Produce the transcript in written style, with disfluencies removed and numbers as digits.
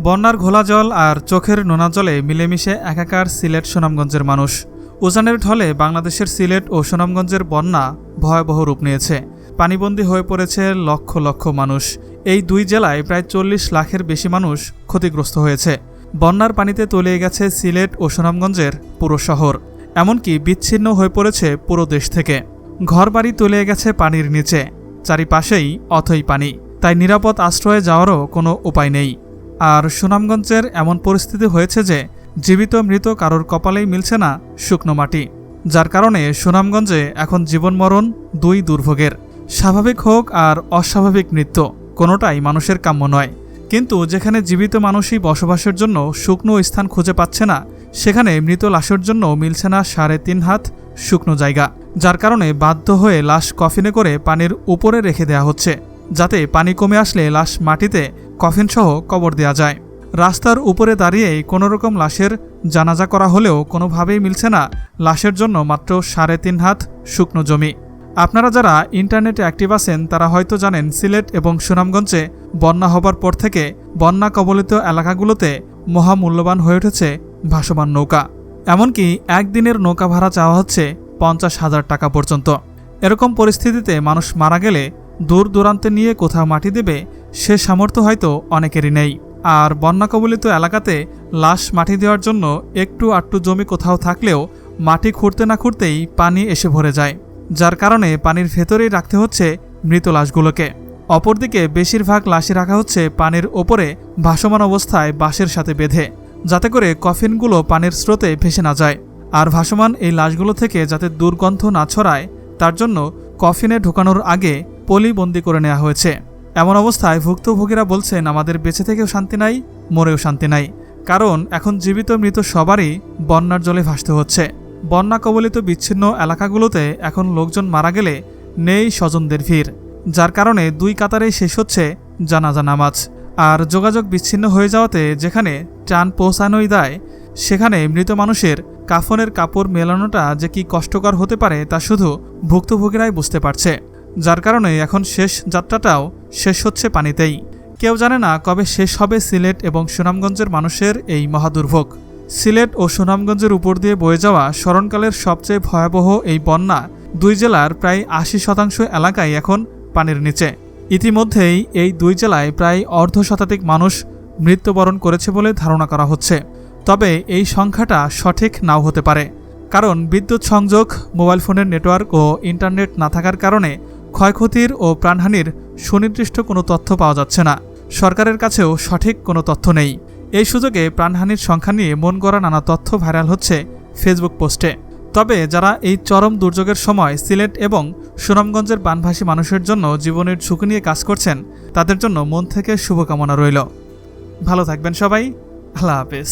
বন্যার ঘোলা জল আর চোখের নোনা জলে মিলেমিশে একাকার সিলেট সুনামগঞ্জের মানুষ। উজানের ঢলে বাংলাদেশের সিলেট ও সুনামগঞ্জের বন্যা ভয়াবহ রূপ নিয়েছে। পানিবন্দী হয়ে পড়েছে লক্ষ লক্ষ মানুষ। এই দুই জেলায় প্রায় ৪০ লাখের বেশি মানুষ ক্ষতিগ্রস্ত হয়েছে। বন্যার পানিতে তলিয়ে গেছে সিলেট ও সুনামগঞ্জের পুরো শহর, এমনকি বিচ্ছিন্ন হয়ে পড়েছে পুরো দেশ থেকে। ঘরবাড়ি তলিয়ে গেছে পানির নিচে, চারিপাশেই অথই পানি, তাই নিরাপদ আশ্রয়ে যাওয়ারও কোনো উপায় নেই। আর সুনামগঞ্জের এমন পরিস্থিতি হয়েছে যে জীবিত মৃত কারোর কপালেই মিলছে না শুকনো মাটি, যার কারণে সুনামগঞ্জে এখন জীবনমরণ দুই দুর্ভোগের। স্বাভাবিক হোক আর অস্বাভাবিক মৃত্যু, কোনোটাই মানুষের কাম্য নয়। কিন্তু যেখানে জীবিত মানুষই বসবাসের জন্য শুকনো স্থান খুঁজে পাচ্ছে না, সেখানে মৃত লাশের জন্য মিলছে না ৩.৫ হাত শুকনো জায়গা, যার কারণে বাধ্য হয়ে লাশ কফিনে করে পানির উপরে রেখে দেওয়া হচ্ছে, যাতে পানি কমে আসলে লাশ মাটিতে কফিনসহ কবর দেওয়া যায়। রাস্তার উপরে দাঁড়িয়েই কোনোরকম লাশের জানাজা করা হলেও কোনোভাবেই মিলছে না লাশের জন্য মাত্র ৩.৫ হাত শুকনো জমি। আপনারা যারা ইন্টারনেটে অ্যাক্টিভ আছেন তারা হয়তো জানেন, সিলেট এবং সুনামগঞ্জে বন্যা হবার পর থেকে বন্যা কবলিত এলাকাগুলোতে মহামূল্যবান হয়ে উঠেছে ভাসমান নৌকা। এমনকি একদিনের নৌকা ভাড়া চাওয়া হচ্ছে ৫০,০০০ টাকা পর্যন্ত। এরকম পরিস্থিতিতে মানুষ মারা গেলে দূর দূরান্তে নিয়ে কোথাও মাটি দেবে সে সামর্থ্য হয়তো অনেকেরই নেই। আর বন্যা কবলিত এলাকাতে লাশ মাটি দেওয়ার জন্য একটু আটটু জমি কোথাও থাকলেও মাটি খুঁড়তে না খুঁড়তেই পানি এসে ভরে যায়, যার কারণে পানির ভেতরেই রাখতে হচ্ছে মৃত লাশগুলোকে। অপরদিকে বেশিরভাগ লাশই রাখা হচ্ছে পানির ওপরে ভাসমান অবস্থায় বাঁশের সাথে বেঁধে, যাতে করে কফিনগুলো পানির স্রোতে ভেসে না যায়। আর ভাসমান এই লাশগুলো থেকে যাতে দুর্গন্ধ না ছড়ায় তার জন্য কফিনে ঢোকানোর আগে পলিবন্দি করে নেওয়া হয়েছে। এমন অবস্থায় ভুক্তভোগীরা বলছেন, আমাদের বেঁচে থেকেও শান্তি নাই, মরেও শান্তি নাই, কারণ এখন জীবিত মৃত সবারই বন্যার জলে ভাসতে হচ্ছে। বন্যা কবলিত বিচ্ছিন্ন এলাকাগুলোতে এখন লোকজন মারা গেলে নেই স্বজনদের ভিড়, যার কারণে দুই কাতারেই শেষ হচ্ছে জানাজা নামাজ। আর যোগাযোগ বিচ্ছিন্ন হয়ে যাওয়াতে যেখানে ট্রান পৌঁছানোই দায়, সেখানে মৃত মানুষের কাফনের কাপড় মেলানোটা যে কি কষ্টকর হতে পারে তা শুধু ভুক্তভোগীরাই বুঝতে পারছে, যার কারণে এখন শেষ যাত্রাটাও শেষ হচ্ছে পানিতেই। কেউ জানে না কবে শেষ হবে সিলেট এবং সুনামগঞ্জের মানুষের এই মহাদুর্ভোগ। সিলেট ও সুনামগঞ্জের উপর দিয়ে বয়ে যাওয়া স্মরণকালের সবচেয়ে ভয়াবহ এই বন্যা দুই জেলার প্রায় ৮০% এলাকায় এখন পানির নিচে। ইতিমধ্যেই এই দুই জেলায় প্রায় অর্ধশতাধিক মানুষ মৃত্যুবরণ করেছে বলে ধারণা করা হচ্ছে। তবে এই সংখ্যাটা সঠিক নাও হতে পারে, কারণ বিদ্যুৎ সংযোগ, মোবাইল ফোনের নেটওয়ার্ক ও ইন্টারনেট না থাকার কারণে ক্ষয়ক্ষতির ও প্রাণহানির সুনির্দিষ্ট কোনো তথ্য পাওয়া যাচ্ছে না। সরকারের কাছেও সঠিক কোনো তথ্য নেই। এই সুযোগে প্রাণহানির সংখ্যা নিয়ে মন গড়া নানা তথ্য ভাইরাল হচ্ছে ফেসবুক পোস্টে। তবে যারা এই চরম দুর্যোগের সময় সিলেট এবং সুনামগঞ্জের বানভাসী মানুষের জন্য জীবনের ঝুঁকি নিয়ে কাজ করছেন, তাদের জন্য মন থেকে শুভকামনা রইল। ভালো থাকবেন সবাই। আল্লাহ হাফেজ।